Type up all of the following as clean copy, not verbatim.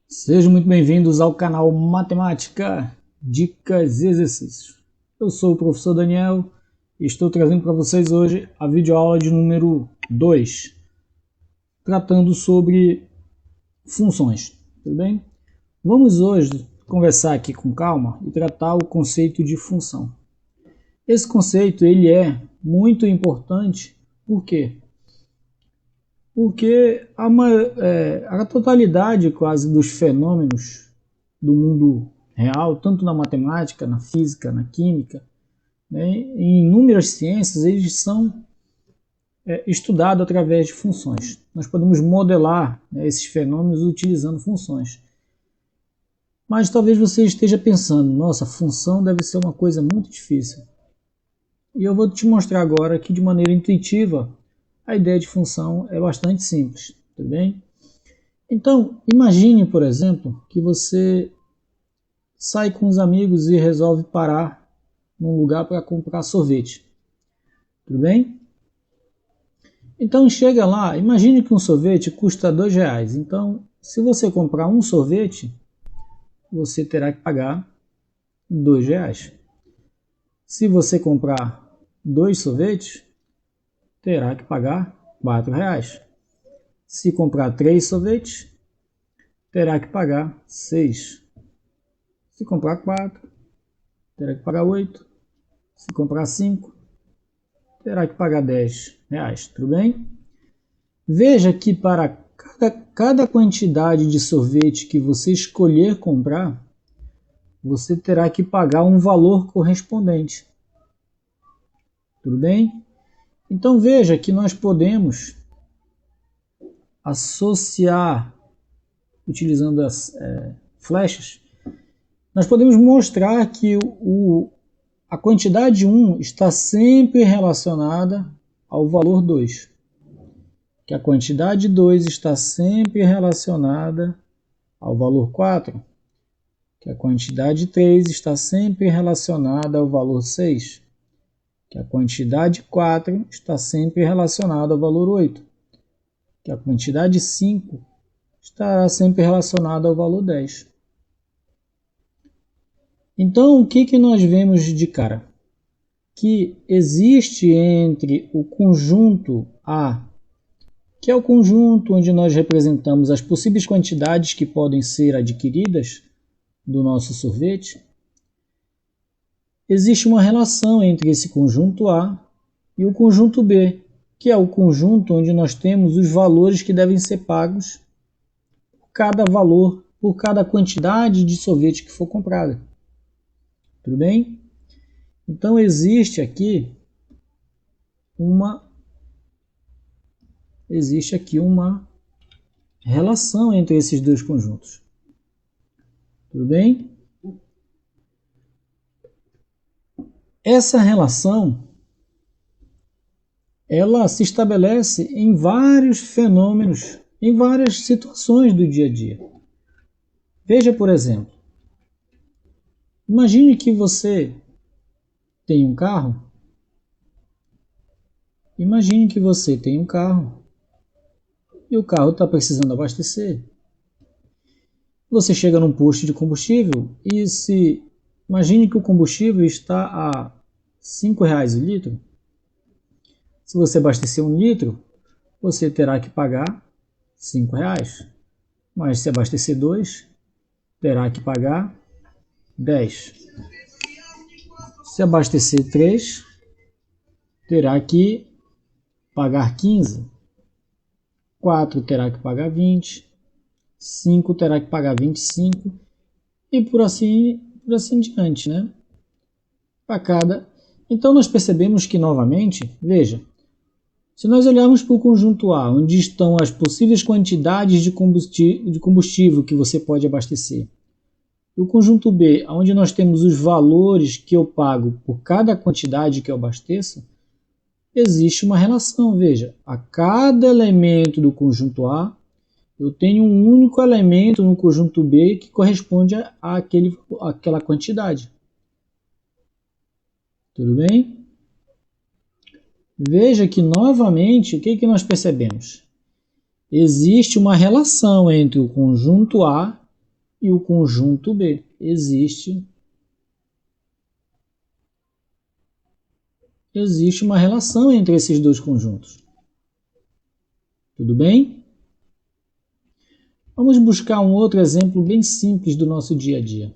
Sejam muito bem-vindos ao canal Matemática, Dicas e Exercícios. Eu sou o professor Daniel e estou trazendo para vocês hoje a videoaula de número 2, tratando sobre funções, tudo bem? Vamos hoje conversar aqui com calma e tratar o conceito de função. Esse conceito ele é muito importante, por quê? Porque a totalidade quase dos fenômenos do mundo real, tanto na matemática, na física, na química, né, em inúmeras ciências, eles são estudados através de funções. Nós podemos modelar, né, esses fenômenos utilizando funções. Mas talvez você esteja pensando, nossa, função deve ser uma coisa muito difícil. E eu vou te mostrar agora que de maneira intuitiva a ideia de função é bastante simples, tudo bem? Então, imagine, por exemplo, que você sai com os amigos e resolve parar num lugar para comprar sorvete, tudo bem? Então chega lá, imagine que um sorvete custa R$2. Então, se você comprar um sorvete, você terá que pagar R$2. Se você comprar 2 sorvetes, terá que pagar R$4. Se comprar 3 sorvetes, terá que pagar 6. Se comprar 4, terá que pagar 8. Se comprar 5, terá que pagar R$10. Tudo bem? Veja que para cada quantidade de sorvete que você escolher comprar, você terá que pagar um valor correspondente. Tudo bem? Então veja que nós podemos associar, utilizando as flechas, nós podemos mostrar que a quantidade 1 está sempre relacionada ao valor 2. Que a quantidade 2 está sempre relacionada ao valor 4. Que a quantidade 3 está sempre relacionada ao valor 6. Que a quantidade 4 está sempre relacionada ao valor 8. Que a quantidade 5 estará sempre relacionada ao valor 10. Então, o que nós vemos de cara? Que existe entre o conjunto A, que é o conjunto onde nós representamos as possíveis quantidades que podem ser adquiridas do nosso sorvete, existe uma relação entre esse conjunto A e o conjunto B, que é o conjunto onde nós temos os valores que devem ser pagos por cada valor, por cada quantidade de sorvete que for comprada. Tudo bem? Então existe aqui uma relação entre esses dois conjuntos. Tudo bem? Essa relação ela se estabelece em vários fenômenos, em várias situações do dia a dia. Veja, por exemplo, imagine que você tem um carro. Imagine que você tem um carro e o carro está precisando abastecer. Você chega num posto de combustível e imagine que o combustível está a R$5 o litro. Se você abastecer 1 litro, você terá que pagar R$5. Mas se abastecer 2, terá que pagar 10. Se abastecer 3, terá que pagar 15. 4 terá que pagar 20. 5 terá que pagar 25. E por assim diante, né? Para cada. Então nós percebemos que, novamente, veja, se nós olharmos para o conjunto A, onde estão as possíveis quantidades de combustível que você pode abastecer, e o conjunto B, onde nós temos os valores que eu pago por cada quantidade que eu abasteço, existe uma relação. Veja, a cada elemento do conjunto A, eu tenho um único elemento no conjunto B que corresponde àquela quantidade. Tudo bem? Veja que, novamente, o que nós percebemos? Existe uma relação entre o conjunto A e o conjunto B. Existe uma relação entre esses dois conjuntos. Tudo bem? Vamos buscar um outro exemplo bem simples do nosso dia a dia.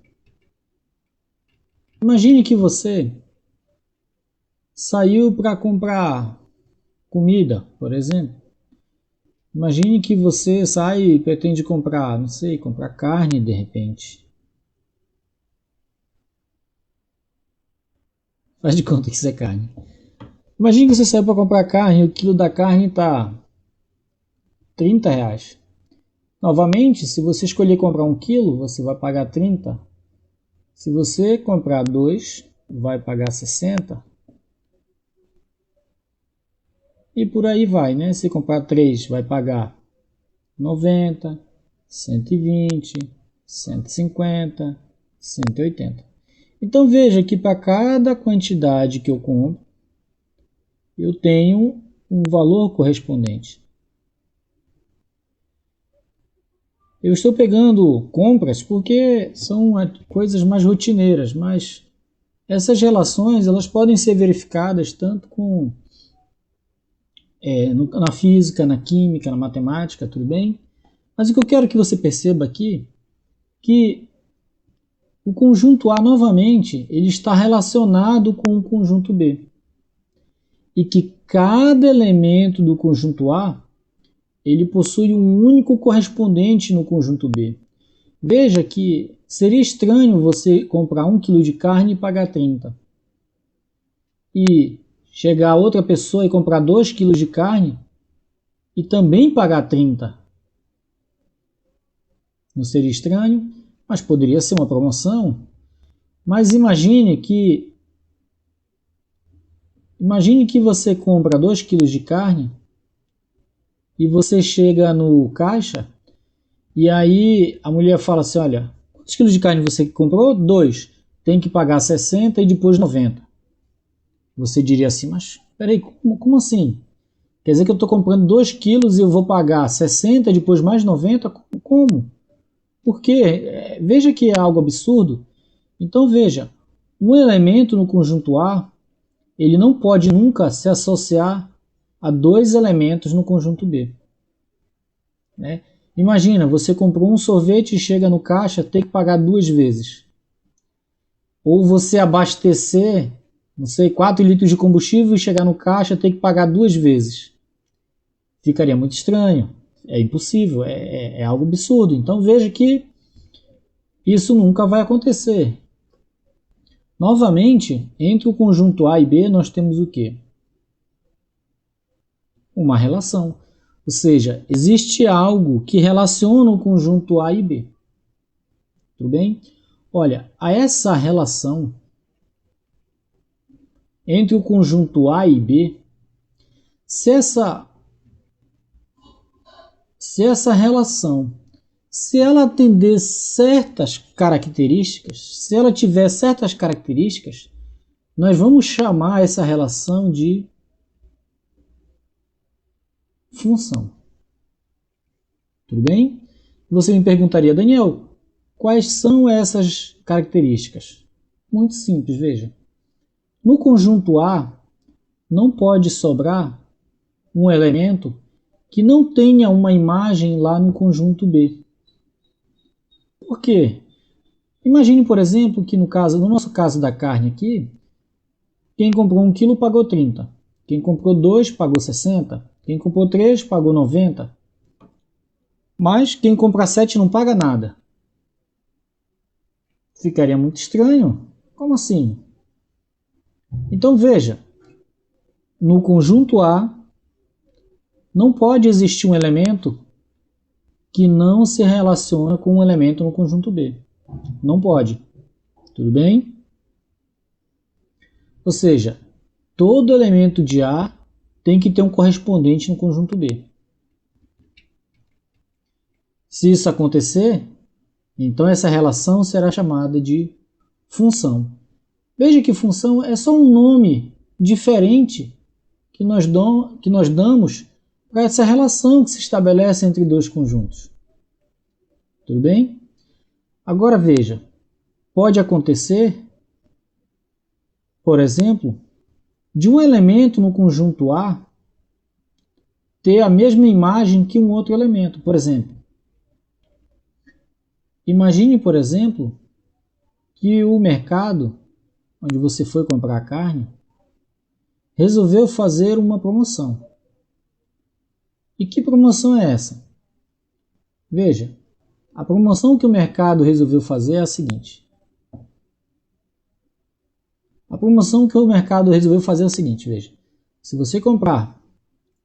Imagine que você saiu para comprar comida, por exemplo. Imagine que você sai e pretende comprar, não sei, comprar carne de repente. Faz de conta que isso é carne. Imagine que você saiu para comprar carne e o quilo da carne está R$30. Novamente, se você escolher comprar 1 quilo, você vai pagar 30. Se você comprar 2, vai pagar 60. E por aí vai, né? Se comprar 3, vai pagar 90, 120, 150, 180. Então veja que para cada quantidade que eu compro, eu tenho um valor correspondente. Eu estou pegando compras porque são coisas mais rotineiras, mas essas relações elas podem ser verificadas tanto na física, na química, na matemática, tudo bem? Mas o que eu quero que você perceba aqui que o conjunto A, novamente, ele está relacionado com o conjunto B. E que cada elemento do conjunto A ele possui um único correspondente no conjunto B. Veja que seria estranho você comprar 1 kg de carne e pagar 30. E chegar outra pessoa e comprar 2 kg de carne e também pagar 30. Não seria estranho, mas poderia ser uma promoção. Mas imagine que você compra 2 kg de carne e você chega no caixa e aí a mulher fala assim, olha, quantos quilos de carne você comprou? 2. Tem que pagar 60 e depois 90. Você diria assim, mas peraí, como assim? Quer dizer que eu estou comprando 2 quilos e eu vou pagar 60 e depois mais 90? Como? Por quê? Veja que é algo absurdo. Então veja, um elemento no conjunto A, ele não pode nunca se associar a 2 elementos no conjunto B. Né? Imagina, você comprou um sorvete e chega no caixa, tem que pagar 2 vezes. Ou você abastecer, não sei, 4 litros de combustível e chegar no caixa, tem que pagar 2 vezes. Ficaria muito estranho. É impossível, é algo absurdo. Então veja que isso nunca vai acontecer. Novamente, entre o conjunto A e B nós temos o quê? Uma relação. Ou seja, existe algo que relaciona o conjunto A e B. Tudo bem? Olha, a essa relação entre o conjunto A e B, se essa relação, se ela atender certas características, se ela tiver certas características, nós vamos chamar essa relação de função. Tudo bem? Você me perguntaria, Daniel, quais são essas características? Muito simples, veja. No conjunto A, não pode sobrar um elemento que não tenha uma imagem lá no conjunto B. Por quê? Imagine, por exemplo, que no nosso caso da carne aqui, quem comprou 1 quilo pagou 30. Quem comprou 2 pagou 60. Quem comprou 3 pagou 90. Mas quem compra 7 não paga nada. Ficaria muito estranho. Como assim? Então veja, no conjunto A não pode existir um elemento que não se relaciona com um elemento no conjunto B. Não pode. Tudo bem? Ou seja, todo elemento de A tem que ter um correspondente no conjunto B. Se isso acontecer, então essa relação será chamada de função. Veja que função é só um nome diferente que nós damos para essa relação que se estabelece entre dois conjuntos. Tudo bem? Agora veja, pode acontecer, por exemplo, de um elemento no conjunto A ter a mesma imagem que um outro elemento. Por exemplo, imagine, por exemplo, que o mercado, onde você foi comprar a carne, resolveu fazer uma promoção. E que promoção é essa? Veja, a promoção que o mercado resolveu fazer é a seguinte. A promoção que o mercado resolveu fazer é a seguinte, veja. Se você comprar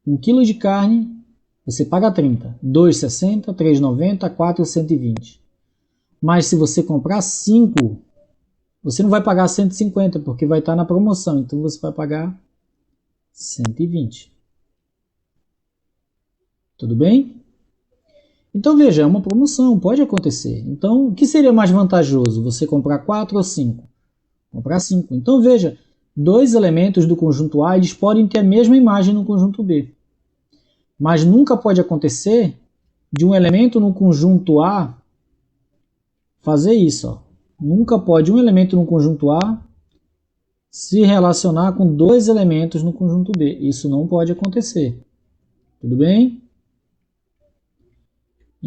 1 kg de carne, você paga 30, 2,60, 3,90, 4,120. Mas se você comprar 5, você não vai pagar 150, porque vai estar na promoção, então você vai pagar 120. Tudo bem? Então veja, é uma promoção, pode acontecer. Então, o que seria mais vantajoso? Você comprar 4 ou 5? Comprar 5. Então veja, dois elementos do conjunto A eles podem ter a mesma imagem no conjunto B. Mas nunca pode acontecer de um elemento no conjunto A fazer isso. Ó. Nunca pode um elemento no conjunto A se relacionar com dois elementos no conjunto B. Isso não pode acontecer. Tudo bem?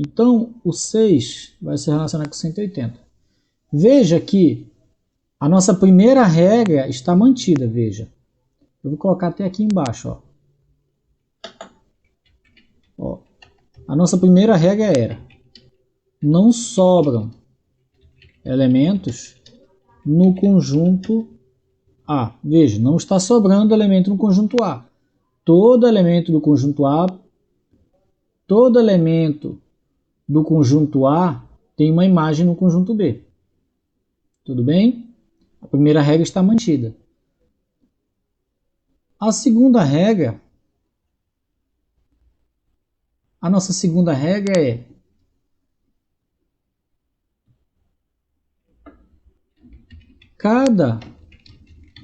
Então, o 6 vai se relacionar com 180. Veja que a nossa primeira regra está mantida, veja. Eu vou colocar até aqui embaixo. Ó. A nossa primeira regra era: não sobram elementos no conjunto A. Veja, não está sobrando elemento no conjunto A. Todo elemento do conjunto A tem uma imagem no conjunto B. Tudo bem? A primeira regra está mantida. A nossa segunda regra é: cada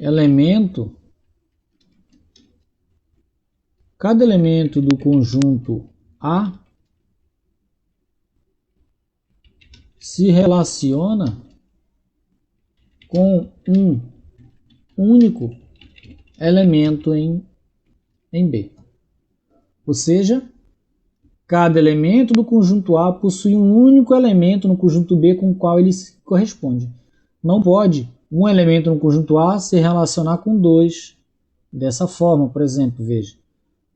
elemento do conjunto A se relaciona com um único elemento em B. Ou seja, cada elemento do conjunto A possui um único elemento no conjunto B com o qual ele se corresponde. Não pode um elemento no conjunto A se relacionar com dois dessa forma. Por exemplo, veja,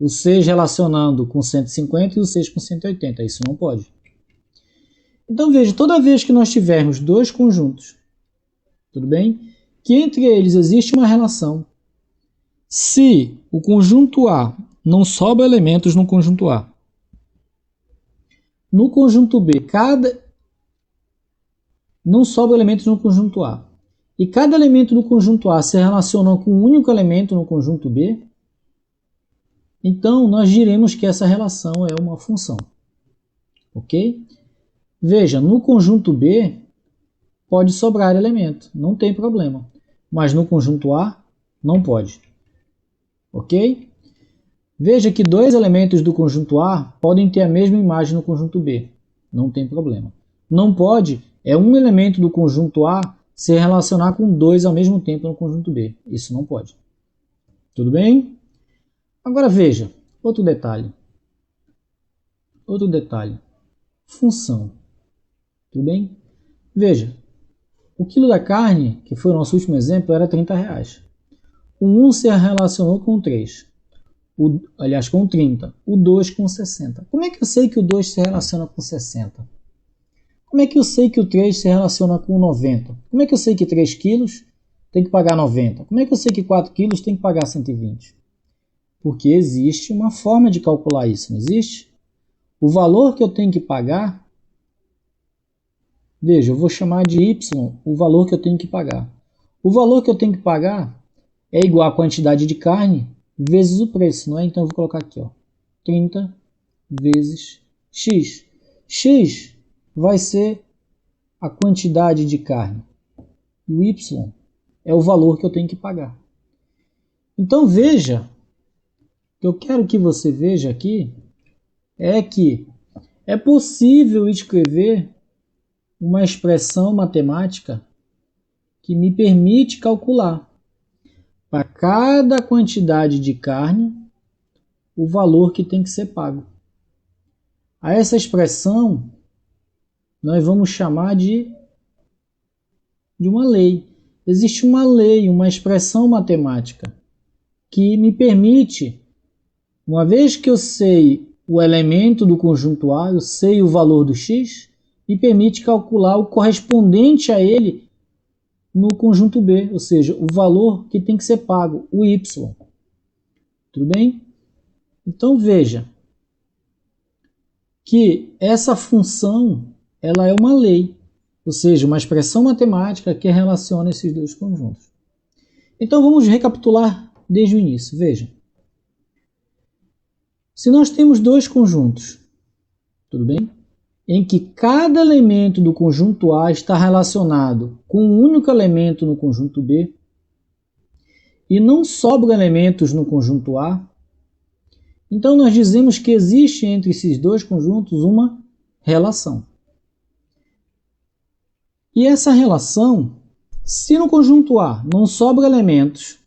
o 6 relacionando com 150 e o 6 com 180. Isso não pode. Então veja, toda vez que nós tivermos dois conjuntos, tudo bem? Que entre eles existe uma relação. Se o conjunto A não sobra elementos no conjunto A, no conjunto B, não sobra elementos no conjunto A, e cada elemento do conjunto A se relaciona com um único elemento no conjunto B, então nós diremos que essa relação é uma função. Ok? Veja, no conjunto B pode sobrar elemento, não tem problema. Mas no conjunto A não pode. Ok? Veja que dois elementos do conjunto A podem ter a mesma imagem no conjunto B. Não tem problema. Não pode é um elemento do conjunto A se relacionar com dois ao mesmo tempo no conjunto B. Isso não pode. Tudo bem? Agora veja, outro detalhe. Função. Tudo bem? Veja, o quilo da carne, que foi o nosso último exemplo, era R$30. O 1 se relacionou com o 3. Aliás, com o 30. O 2 com 60. Como é que eu sei que o 2 se relaciona com 60? Como é que eu sei que o 3 se relaciona com 90? Como é que eu sei que 3 quilos tem que pagar 90? Como é que eu sei que 4 quilos tem que pagar 120? Porque existe uma forma de calcular isso, não existe? O valor que eu tenho que pagar, veja, eu vou chamar de Y o valor que eu tenho que pagar. O valor que eu tenho que pagar é igual à quantidade de carne vezes o preço, não é? Então eu vou colocar aqui, ó, 30 vezes X. X vai ser a quantidade de carne. E o Y é o valor que eu tenho que pagar. Então veja, o que eu quero que você veja aqui é que é possível escrever uma expressão matemática que me permite calcular para cada quantidade de carne o valor que tem que ser pago. A essa expressão nós vamos chamar de uma lei. Existe uma lei, uma expressão matemática que me permite, uma vez que eu sei o elemento do conjunto A, eu sei o valor do x, me permite calcular o correspondente a ele no conjunto B, ou seja, o valor que tem que ser pago, o y. Tudo bem? Então veja que essa função ela é uma lei, ou seja, uma expressão matemática que relaciona esses dois conjuntos. Então vamos recapitular desde o início. Veja, se nós temos dois conjuntos, tudo bem? Em que cada elemento do conjunto A está relacionado com um único elemento no conjunto B, e não sobram elementos no conjunto A, então nós dizemos que existe entre esses dois conjuntos uma relação. E essa relação, se no conjunto A não sobra elementos,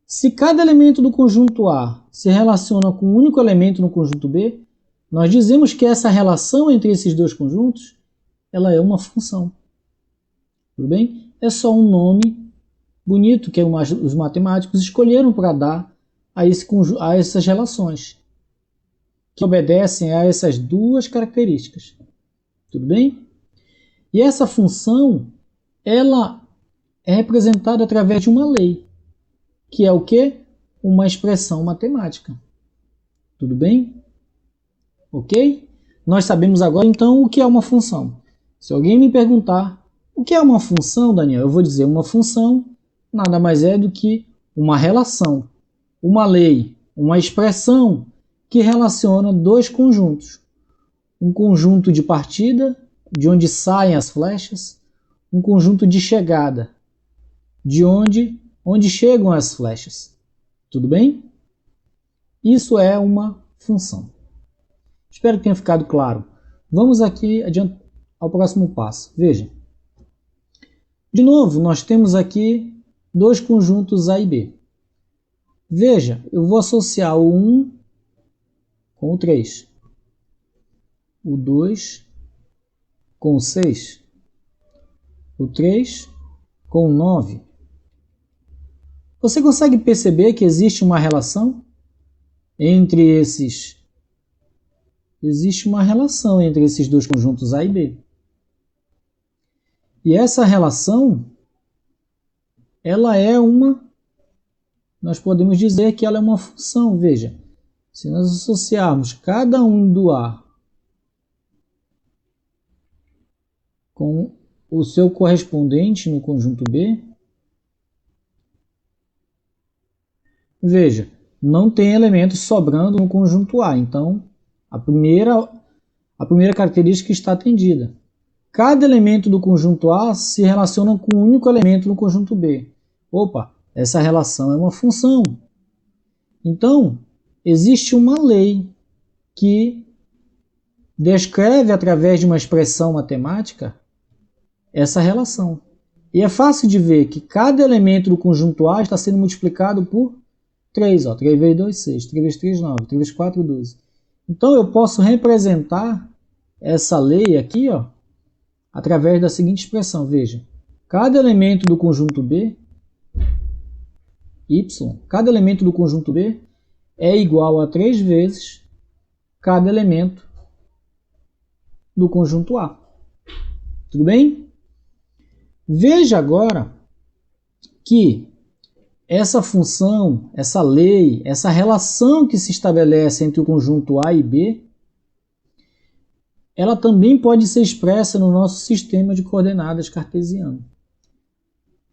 se cada elemento do conjunto A se relaciona com um único elemento no conjunto B, nós dizemos que essa relação entre esses dois conjuntos, ela é uma função. Tudo bem? É só um nome bonito que os matemáticos escolheram para dar a essas relações, que obedecem a essas duas características. Tudo bem? E essa função, ela é representada através de uma lei, que é o quê? Uma expressão matemática. Tudo bem? Ok? Nós sabemos agora, então, o que é uma função. Se alguém me perguntar, o que é uma função, Daniel? Eu vou dizer, uma função nada mais é do que uma relação, uma lei, uma expressão que relaciona dois conjuntos. Um conjunto de partida, de onde saem as flechas, um conjunto de chegada, de onde chegam as flechas. Tudo bem? Isso é uma função. Espero que tenha ficado claro. Vamos aqui adiante ao próximo passo. Veja. De novo, nós temos aqui dois conjuntos A e B. Veja, eu vou associar o 1 com o 3, o 2 com o 6, o 3 com o 9. Você consegue perceber que existe uma relação entre esses? Existe uma relação entre esses dois conjuntos A e B. E essa relação, ela é nós podemos dizer que ela é uma função. Veja, se nós associarmos cada um do A com o seu correspondente no conjunto B, veja, não tem elementos sobrando no conjunto A. Então, a primeira característica está atendida. Cada elemento do conjunto A se relaciona com um único elemento no conjunto B. Opa, essa relação é uma função. Então, existe uma lei que descreve através de uma expressão matemática essa relação. E é fácil de ver que cada elemento do conjunto A está sendo multiplicado por 3. 3 vezes 2, 6. 3 vezes 3, 9. 3 vezes 4, 12. Então, eu posso representar essa lei aqui, através da seguinte expressão. Veja, cada elemento do conjunto B, y, cada elemento do conjunto B é igual a 3 vezes cada elemento do conjunto A. Tudo bem? Veja agora que essa função, essa lei, essa relação que se estabelece entre o conjunto A e B, ela também pode ser expressa no nosso sistema de coordenadas cartesiano.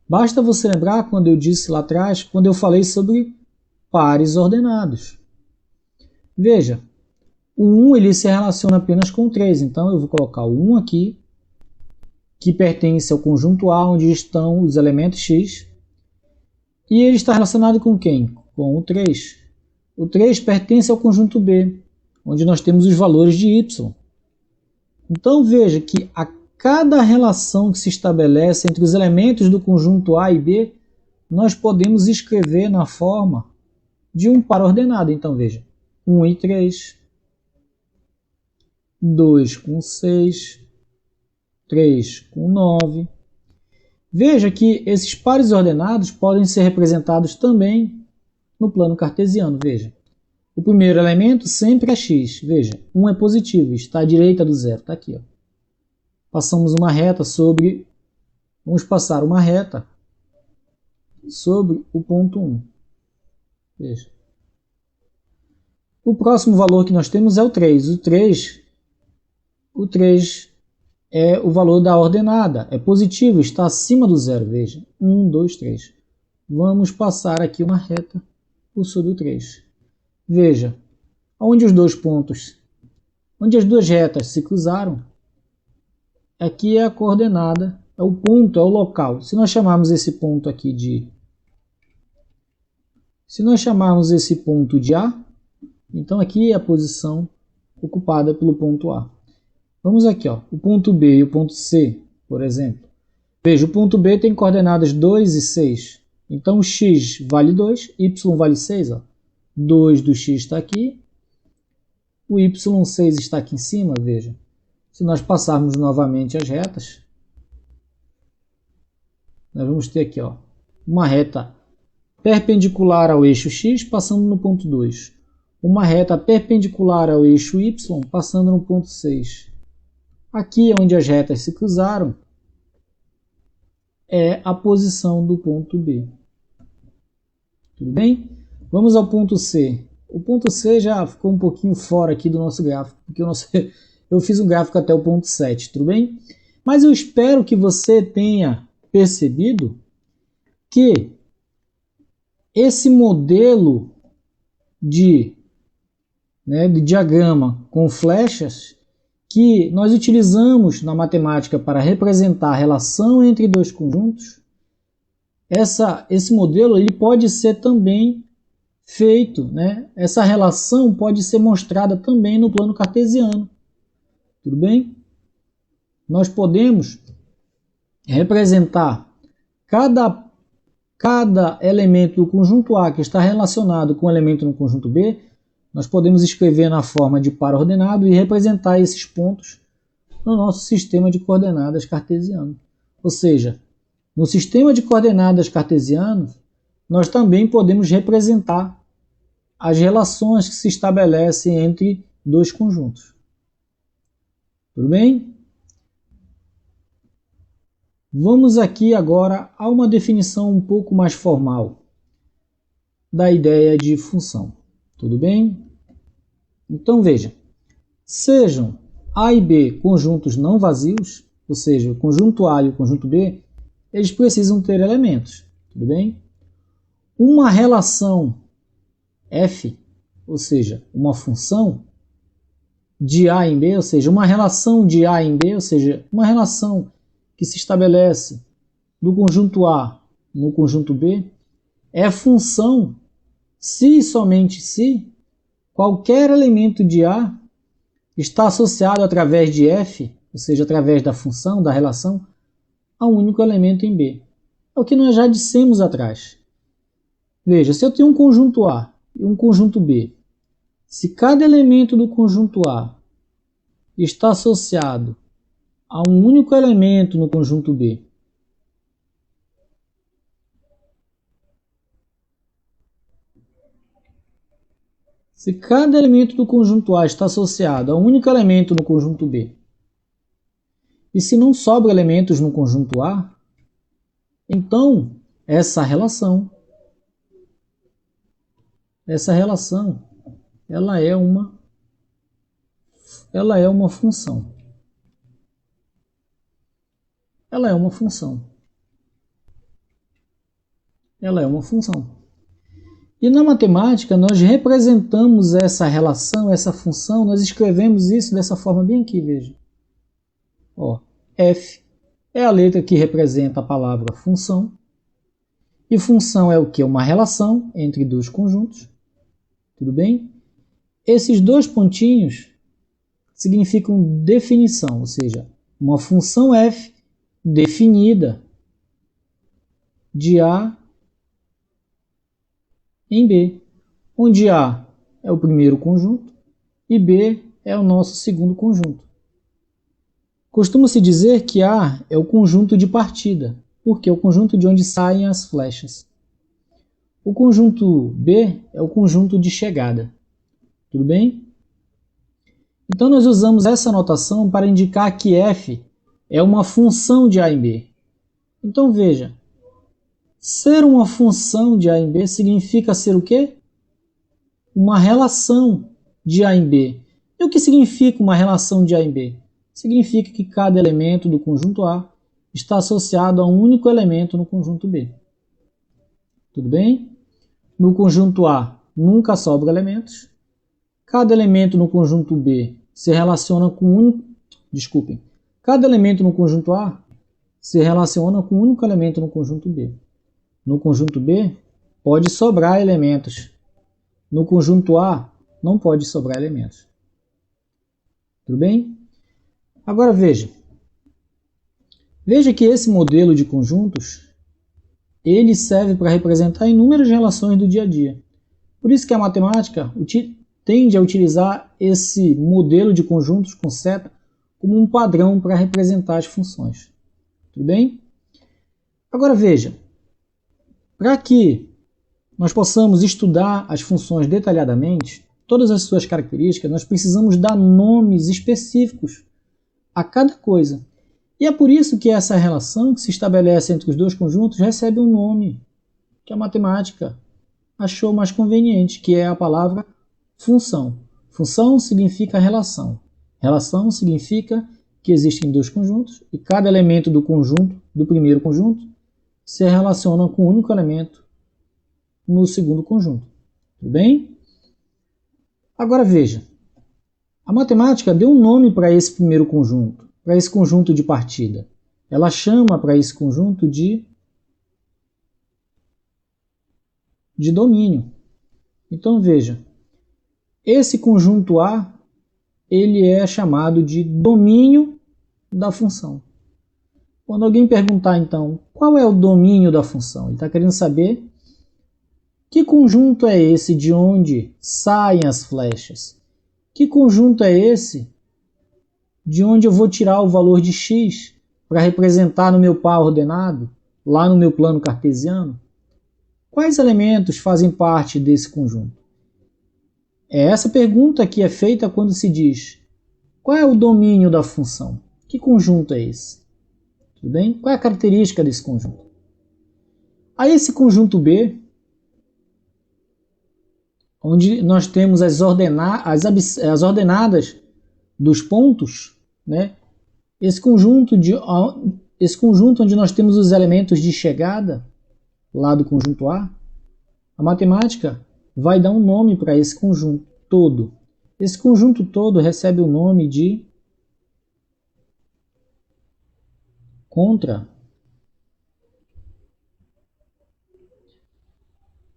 Basta você lembrar quando eu disse lá atrás, quando eu falei sobre pares ordenados. Veja, o 1 ele se relaciona apenas com o 3, então eu vou colocar o 1 aqui, que pertence ao conjunto A, onde estão os elementos x, e ele está relacionado com quem? Com o 3. O 3 pertence ao conjunto B, onde nós temos os valores de y. Então veja que a cada relação que se estabelece entre os elementos do conjunto A e B, nós podemos escrever na forma de um par ordenado. Então, veja, 1 e 3, 2 com 6, 3 com 9. Veja que esses pares ordenados podem ser representados também no plano cartesiano. Veja, o primeiro elemento sempre é x. Veja, 1 é positivo, está à direita do zero. Está aqui. Ó. Passamos uma reta sobre... Vamos passar uma reta sobre o ponto 1. Veja. O próximo valor que nós temos é o 3. O 3 é o valor da ordenada. É positivo, está acima do zero. Veja, 1, 2, 3. Vamos passar aqui uma reta por sobre o 3. Veja, onde os dois pontos, onde as duas retas se cruzaram, aqui é a coordenada, é o ponto, é o local. Se nós chamarmos esse ponto aqui de... Se nós chamarmos esse ponto de A, então aqui é a posição ocupada pelo ponto A. Vamos aqui, ó, o ponto B e o ponto C, por exemplo. Veja, o ponto B tem coordenadas 2 e 6. Então o x vale 2, y vale 6. Ó. 2 do x está aqui, o y6 está aqui em cima, veja. Se nós passarmos novamente as retas, nós vamos ter aqui ó, uma reta perpendicular ao eixo x passando no ponto 2. Uma reta perpendicular ao eixo y passando no ponto 6. Aqui onde as retas se cruzaram é a posição do ponto B. Tudo bem? Vamos ao ponto C. O ponto C já ficou um pouquinho fora aqui do nosso gráfico, porque eu fiz um gráfico até o ponto 7, tudo bem? Mas eu espero que você tenha percebido que esse modelo de diagrama com flechas que nós utilizamos na matemática para representar a relação entre dois conjuntos, esse modelo ele pode ser também feito, essa relação pode ser mostrada também no plano cartesiano. Tudo bem? Nós podemos representar cada elemento do conjunto A que está relacionado com o elemento no conjunto B, nós podemos escrever na forma de par ordenado e representar esses pontos no nosso sistema de coordenadas cartesiano. Ou seja, no sistema de coordenadas cartesiano, nós também podemos representar as relações que se estabelecem entre dois conjuntos. Tudo bem? Vamos aqui agora a uma definição um pouco mais formal da ideia de função. Tudo bem? Então veja, sejam A e B conjuntos não vazios, ou seja, o conjunto A e o conjunto B, eles precisam ter elementos. Tudo bem? Uma relação f, ou seja, uma função de A em B, ou seja, uma relação de A em B, ou seja, uma relação que se estabelece do conjunto A no conjunto B, é função se e somente se qualquer elemento de A está associado através de f, ou seja, através da função, da relação, a um único elemento em B. É o que nós já dissemos atrás. Veja, se eu tenho um conjunto A e um conjunto B, se cada elemento do conjunto A está associado a um único elemento no conjunto B, se cada elemento do conjunto A está associado a um único elemento no conjunto B, e se não sobra elementos no conjunto A, então essa relação ela é uma função. Ela é uma função. Ela é uma função. E na matemática nós representamos essa relação, essa função, nós escrevemos isso dessa forma bem aqui, veja. Ó, F é a letra que representa a palavra função. E função é o que? Uma relação entre dois conjuntos. Tudo bem? Esses dois pontinhos significam definição, ou seja, uma função f definida de A em B, onde A é o primeiro conjunto e B é o nosso segundo conjunto. Costuma-se dizer que A é o conjunto de partida, porque é o conjunto de onde saem as flechas. O conjunto B é o conjunto de chegada. Tudo bem? Então nós usamos essa notação para indicar que f é uma função de A em B. Então veja, ser uma função de A em B significa ser o quê? Uma relação de A em B. E o que significa uma relação de A em B? Significa que cada elemento do conjunto A está associado a um único elemento no conjunto B. Tudo bem? No conjunto A nunca sobram elementos. Cada elemento no conjunto B se relaciona com um único... Desculpem. Cada elemento no conjunto A se relaciona com um único elemento no conjunto B. No conjunto B pode sobrar elementos. No conjunto A não pode sobrar elementos. Tudo bem? Agora veja. Veja que esse modelo de conjuntos ele serve para representar inúmeras relações do dia a dia. Por isso que a matemática tende a utilizar esse modelo de conjuntos com seta como um padrão para representar as funções. Tudo bem? Agora veja, para que nós possamos estudar as funções detalhadamente, todas as suas características, nós precisamos dar nomes específicos a cada coisa. E é por isso que essa relação que se estabelece entre os dois conjuntos recebe um nome que a matemática achou mais conveniente, que é a palavra função. Função significa relação. Relação significa que existem dois conjuntos e cada elemento do conjunto, do primeiro conjunto, se relaciona com um único elemento no segundo conjunto. Tudo bem? Agora veja. A matemática deu um nome para esse primeiro conjunto, para esse conjunto de partida. Ela chama para esse conjunto de domínio. Então veja, esse conjunto A ele é chamado de domínio da função. Quando alguém perguntar então qual é o domínio da função, ele está querendo saber que conjunto é esse de onde saem as flechas. Que conjunto é esse de onde eu vou tirar o valor de x para representar no meu par ordenado, lá no meu plano cartesiano? Quais elementos fazem parte desse conjunto? É essa pergunta que é feita quando se diz qual é o domínio da função? Que conjunto é esse? Tudo bem? Qual é a característica desse conjunto? A esse conjunto B, onde nós temos as ordenadas dos pontos, né? Esse conjunto onde nós temos os elementos de chegada, lá do conjunto A, a matemática vai dar um nome para esse conjunto todo. Esse conjunto todo recebe o nome de contra.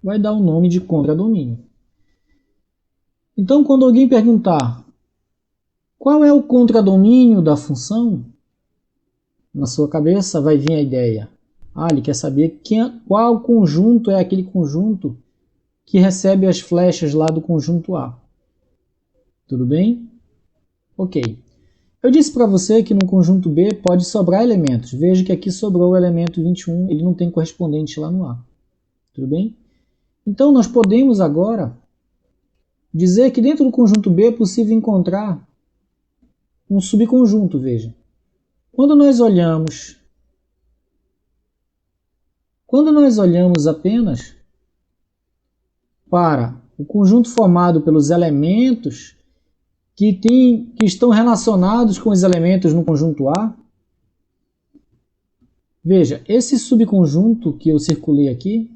Vai dar o nome de contradomínio. Então, quando alguém perguntar qual é o contradomínio da função, na sua cabeça vai vir a ideia. Ele quer saber qual conjunto é aquele conjunto que recebe as flechas lá do conjunto A. Tudo bem? Ok. Eu disse para você que no conjunto B pode sobrar elementos. Veja que aqui sobrou o elemento 21, ele não tem correspondente lá no A. Tudo bem? Então nós podemos agora dizer que dentro do conjunto B é possível encontrar um subconjunto, veja. Quando nós olhamos apenas para o conjunto formado pelos elementos que estão relacionados com os elementos no conjunto A, veja, esse subconjunto que eu circulei aqui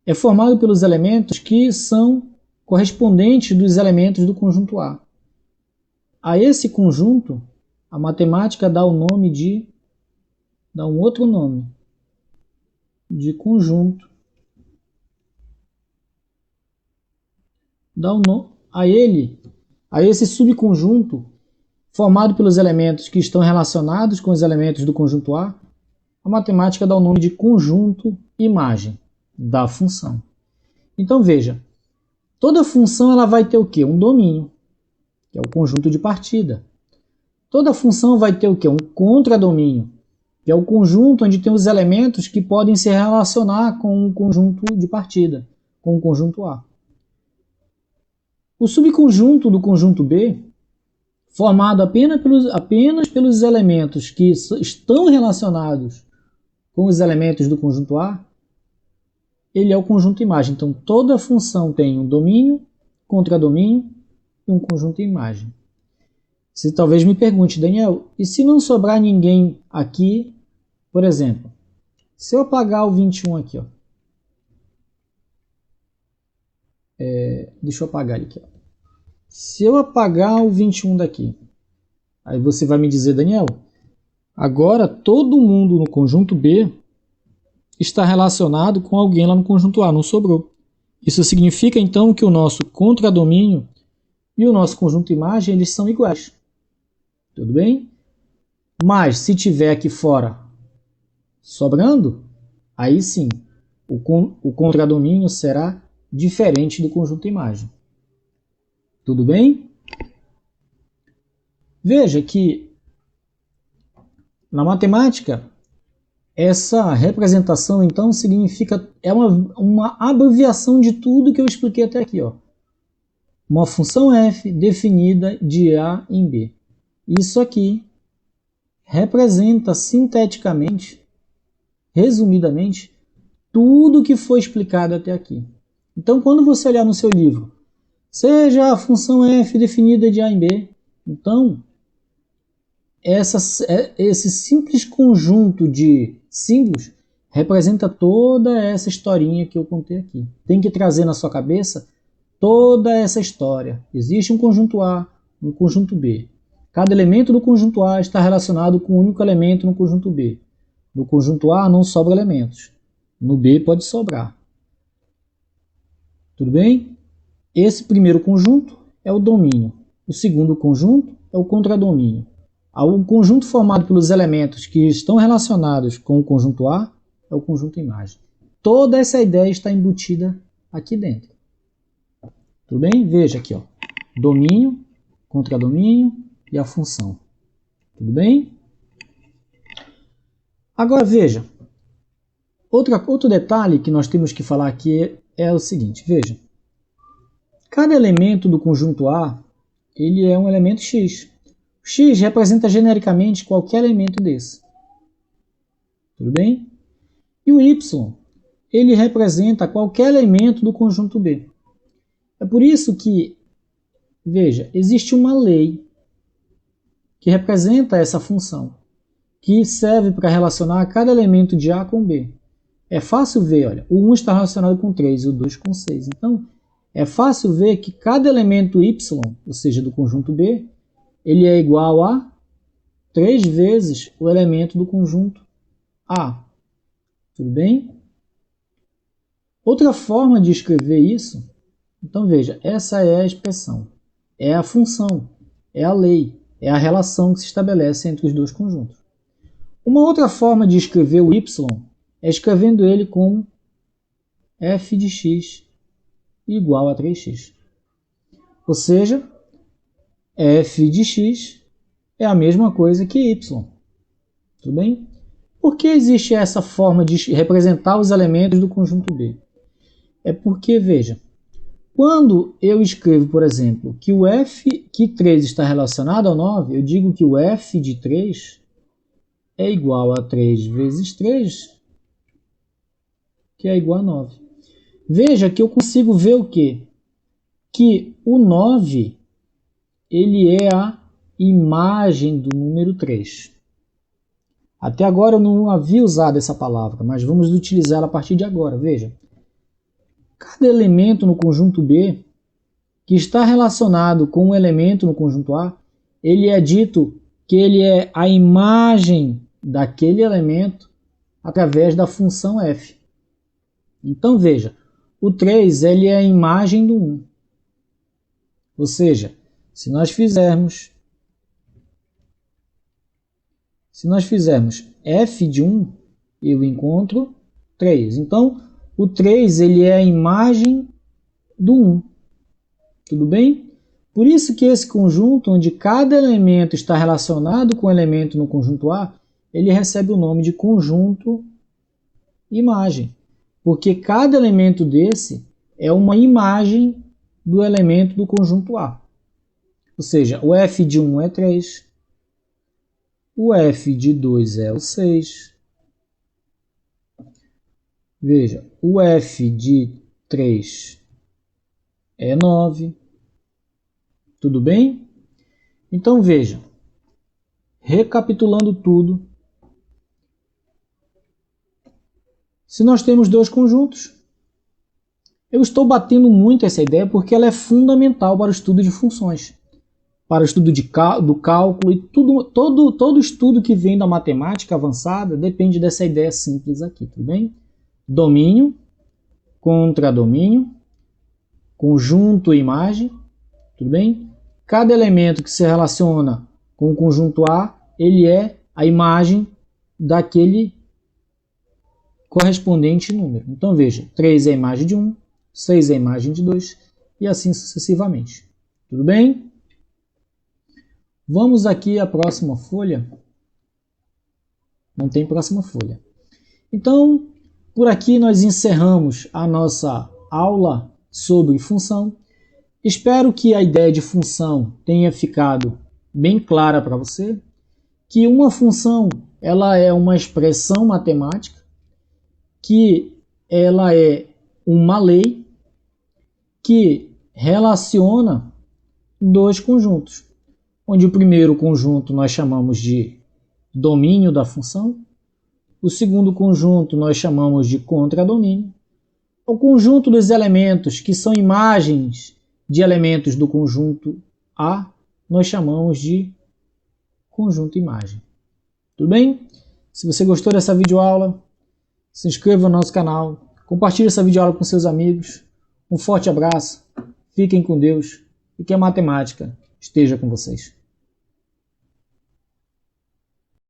é formado pelos elementos que são correspondentes dos elementos do conjunto A. A esse conjunto, a matemática dá um outro nome de conjunto. Dá um nome a esse subconjunto formado pelos elementos que estão relacionados com os elementos do conjunto A, a matemática dá o nome de conjunto imagem da função. Então veja, toda função ela vai ter o quê? Um domínio, que é o conjunto de partida. Toda função vai ter o quê? Um contradomínio, que é o conjunto onde tem os elementos que podem se relacionar com o conjunto de partida, com o conjunto A. O subconjunto do conjunto B, formado apenas pelos elementos que estão relacionados com os elementos do conjunto A, ele é o conjunto imagem. Então, toda função tem um domínio, contradomínio e um conjunto imagem. Você talvez me pergunte, Daniel, e se não sobrar ninguém aqui, por exemplo, se eu apagar o 21 aqui, ó, deixa eu apagar ele aqui, ó. Se eu apagar o 21 daqui, aí você vai me dizer, Daniel, agora todo mundo no conjunto B está relacionado com alguém lá no conjunto A, não sobrou. Isso significa então que o nosso contradomínio e o nosso conjunto imagem eles são iguais. Tudo bem? Mas se tiver aqui fora sobrando, aí sim, o contradomínio será diferente do conjunto imagem. Tudo bem? Veja que na matemática essa representação então significa uma abreviação de tudo que eu expliquei até aqui, ó. Uma função f definida de A em B. Isso aqui representa sinteticamente, resumidamente, tudo que foi explicado até aqui. Então, quando você olhar no seu livro, seja a função f definida de A em B, então, esse simples conjunto de símbolos representa toda essa historinha que eu contei aqui. Tem que trazer na sua cabeça toda essa história. Existe um conjunto A, um conjunto B. Cada elemento do conjunto A está relacionado com um único elemento no conjunto B. No conjunto A não sobra elementos. No B pode sobrar. Tudo bem? Esse primeiro conjunto é o domínio. O segundo conjunto é o contradomínio. O conjunto formado pelos elementos que estão relacionados com o conjunto A é o conjunto imagem. Toda essa ideia está embutida aqui dentro. Tudo bem? Veja aqui, ó. Domínio, contradomínio e a função. Tudo bem? Agora veja. Outro detalhe que nós temos que falar aqui é o seguinte. Veja. Cada elemento do conjunto A ele é um elemento X. X representa genericamente qualquer elemento desse. Tudo bem? E o Y, ele representa qualquer elemento do conjunto B. É por isso que, veja, existe uma lei que representa essa função, que serve para relacionar cada elemento de A com B. É fácil ver, olha, o 1 está relacionado com 3 e o 2 com 6. Então, é fácil ver que cada elemento Y, ou seja, do conjunto B, ele é igual a 3 vezes o elemento do conjunto A. Tudo bem? Outra forma de escrever isso, então veja, essa é a expressão, é a função, é a lei, é a relação que se estabelece entre os dois conjuntos. Uma outra forma de escrever o Y é escrevendo ele como f de x igual a 3x. Ou seja, f de x é a mesma coisa que y. Tudo bem? Por que existe essa forma de representar os elementos do conjunto B? É porque, veja, quando eu escrevo, por exemplo, que o f, que 3 está relacionado ao 9, eu digo que o f de 3 é igual a 3 vezes 3, que é igual a 9. Veja que eu consigo ver o quê? Que o 9 ele é a imagem do número 3. Até agora eu não havia usado essa palavra, mas vamos utilizá-la a partir de agora. Veja, cada elemento no conjunto B que está relacionado com um elemento no conjunto A, ele é dito que ele é a imagem daquele elemento através da função f. Então veja, o 3 ele é a imagem do 1. Ou seja, se nós fizermos Se nós fizermos f de 1, eu encontro 3. Então, o 3 ele é a imagem do 1. Tudo bem? Por isso que esse conjunto, onde cada elemento está relacionado com o elemento no conjunto A, ele recebe o nome de conjunto imagem. Porque cada elemento desse é uma imagem do elemento do conjunto A. Ou seja, o f de 1 é 3, o f de 2 é o 6. Veja, o f de 3 é 9. Tudo bem? Então veja, recapitulando tudo, se nós temos dois conjuntos, eu estou batendo muito essa ideia porque ela é fundamental para o estudo de funções, para o estudo do cálculo e todo estudo que vem da matemática avançada depende dessa ideia simples aqui, tudo bem? Domínio, contradomínio, conjunto e imagem, tudo bem? Cada elemento que se relaciona com o conjunto A, ele é a imagem daquele correspondente número. Então veja, 3 é a imagem de 1, 6 é a imagem de 2 e assim sucessivamente. Tudo bem? Vamos aqui à próxima folha. Não tem próxima folha. Então, por aqui nós encerramos a nossa aula sobre função. Espero que a ideia de função tenha ficado bem clara para você, que uma função ela é uma expressão matemática, que ela é uma lei que relaciona dois conjuntos, onde o primeiro conjunto nós chamamos de domínio da função, o segundo conjunto nós chamamos de contradomínio, o conjunto dos elementos que são imagens de elementos do conjunto A, nós chamamos de conjunto imagem. Tudo bem? Se você gostou dessa videoaula, se inscreva no nosso canal, compartilhe essa videoaula com seus amigos. Um forte abraço, fiquem com Deus e que a matemática esteja com vocês.